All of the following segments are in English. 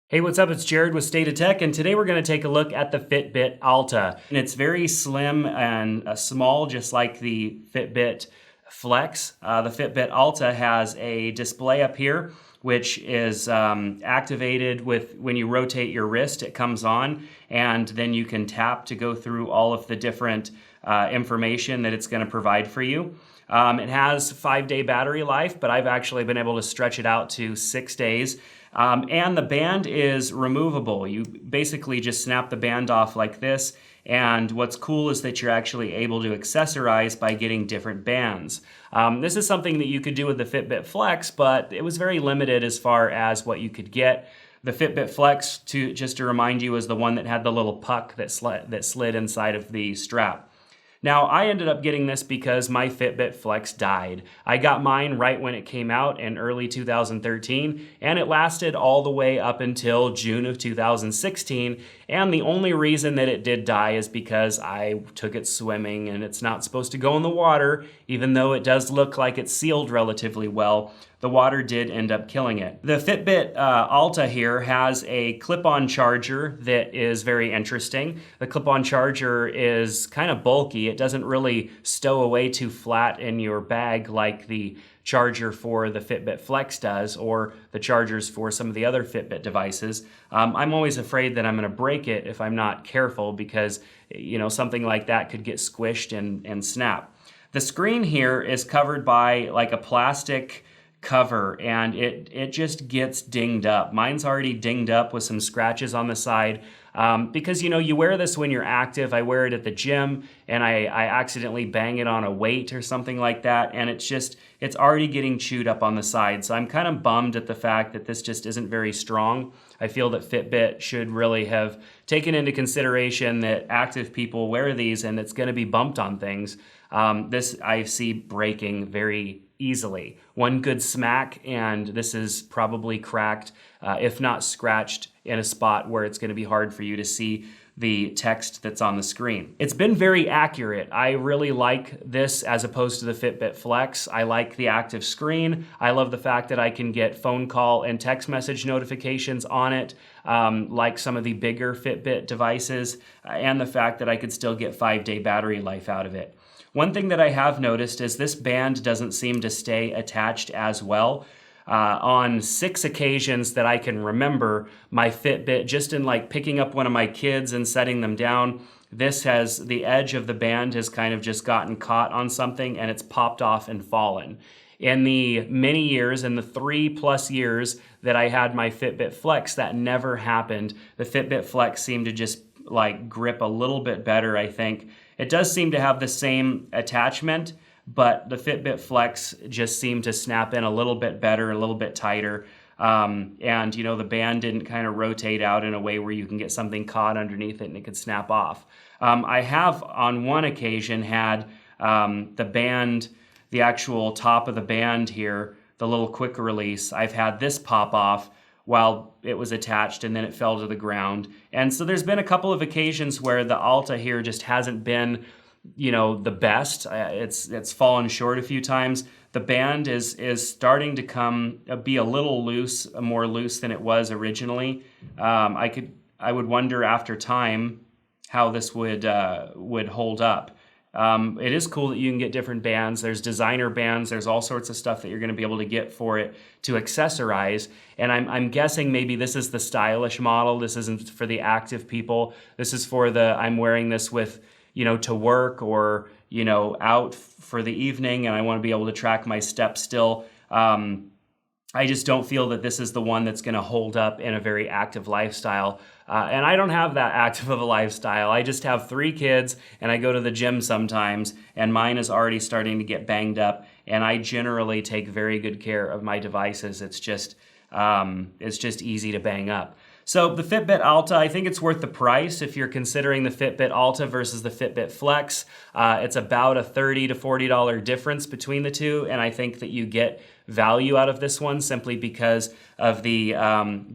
Hey, what's up? It's Jared with State of Tech, and today we're going to take a look at the Fitbit Alta. And it's very slim and small, just like the Fitbit Flex. The Fitbit Alta has a display up here, which is activated when you rotate your wrist, it comes on, and then you can tap to go through all of the different information that it's going to provide for you. It has 5-day battery life, but I've actually been able to stretch it out to 6 days. And the band is removable. You basically just snap the band off like this, and what's cool is that you're actually able to accessorize by getting different bands. This is something that you could do with the Fitbit Flex, but it was very limited as far as what you could get. The Fitbit Flex, just to remind you, is the one that had the little puck that slid inside of the strap. Now, I ended up getting this because my Fitbit Flex died. I got mine right when it came out in early 2013, and it lasted all the way up until June of 2016, and the only reason that it did die is because I took it swimming, and it's not supposed to go in the water, even though it does look like it's sealed relatively well. The water did end up killing it. The Fitbit Alta here has a clip-on charger that is very interesting. The clip-on charger is kind of bulky. It doesn't really stow away too flat in your bag like the charger for the Fitbit Flex does, or the chargers for some of the other Fitbit devices. I'm always afraid that I'm going to break it if I'm not careful, because something like that could get squished and snap. The screen here is covered by like a plastic cover, and it just gets dinged up. Mine's already dinged up with some scratches on the side because you wear this when you're active. I wear it at the gym, and I accidentally bang it on a weight or something like that, and it's already getting chewed up on the side. So I'm kind of bummed at the fact that this just isn't very strong. I feel that Fitbit should really have taken into consideration that active people wear these, and it's going to be bumped on things. This I see breaking very easily. One good smack, and this is probably cracked, if not scratched, in a spot where it's going to be hard for you to see the text that's on the screen. It's been very accurate. I really like this as opposed to the Fitbit Flex. I like the active screen. I love the fact that I can get phone call and text message notifications on it, like some of the bigger Fitbit devices, and the fact that I could still get 5-day battery life out of it. One thing that I have noticed is this band doesn't seem to stay attached as well. On 6 occasions that I can remember, my Fitbit, just in like picking up one of my kids and setting them down, the edge of the band has kind of just gotten caught on something, and it's popped off and fallen. In the many years, in the 3+ years that I had my Fitbit Flex, that never happened. The Fitbit Flex seemed to just like grip a little bit better, I think. It does seem to have the same attachment, but the Fitbit Flex just seemed to snap in a little bit better, a little bit tighter. And the band didn't kind of rotate out in a way where you can get something caught underneath it and it could snap off. I have on one occasion had the band, the actual top of the band here, the little quick release, I've had this pop off while it was attached, and then it fell to the ground. And so there's been a couple of occasions where the Alta here just hasn't been, the best. It's fallen short a few times. The band is starting to be a little loose, more loose than it was originally. I would wonder after time how this would hold up. It is cool that you can get different bands. There's designer bands. There's all sorts of stuff that you're going to be able to get for it to accessorize. And I'm guessing maybe this is the stylish model. This isn't for the active people. This is for I'm wearing this with, to work or, out for the evening, and I want to be able to track my steps still. I just don't feel that this is the one that's going to hold up in a very active lifestyle. And I don't have that active of a lifestyle. I just have 3 kids, and I go to the gym sometimes, and mine is already starting to get banged up, and I generally take very good care of my devices. It's just easy to bang up. So the Fitbit Alta, I think it's worth the price if you're considering the Fitbit Alta versus the Fitbit Flex. It's about a $30 to $40 difference between the two, and I think that you get value out of this one simply because of the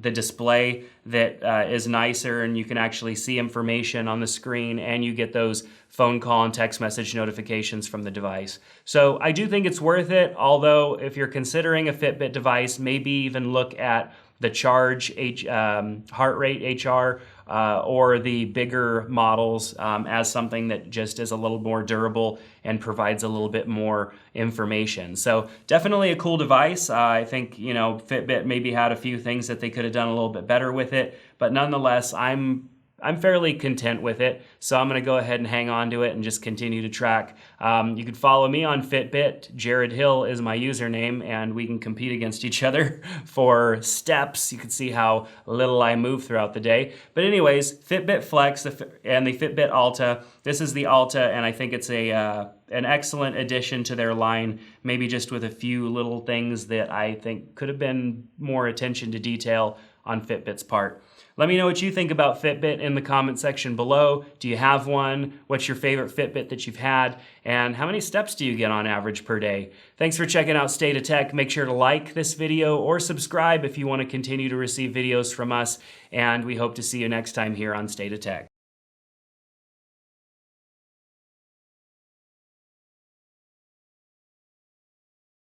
display that is nicer, and you can actually see information on the screen, and you get those phone call and text message notifications from the device. So I do think it's worth it, although if you're considering a Fitbit device, maybe even look at the Charge heart rate HR or the bigger models as something that just is a little more durable and provides a little bit more information. So definitely a cool device. I think, you know, Fitbit maybe had a few things that they could have done a little bit better with it, but nonetheless, I'm fairly content with it, so I'm going to go ahead and hang on to it and just continue to track. You can follow me on Fitbit. Jared Hill is my username, and we can compete against each other for steps. You can see how little I move throughout the day. But anyways, Fitbit Flex and the Fitbit Alta. This is the Alta, and I think it's an excellent addition to their line, maybe just with a few little things that I think could have been more attention to detail on Fitbit's part. Let me know what you think about Fitbit in the comment section below. Do you have one? What's your favorite Fitbit that you've had? And how many steps do you get on average per day? Thanks for checking out State of Tech. Make sure to like this video or subscribe if you want to continue to receive videos from us. And we hope to see you next time here on State of Tech.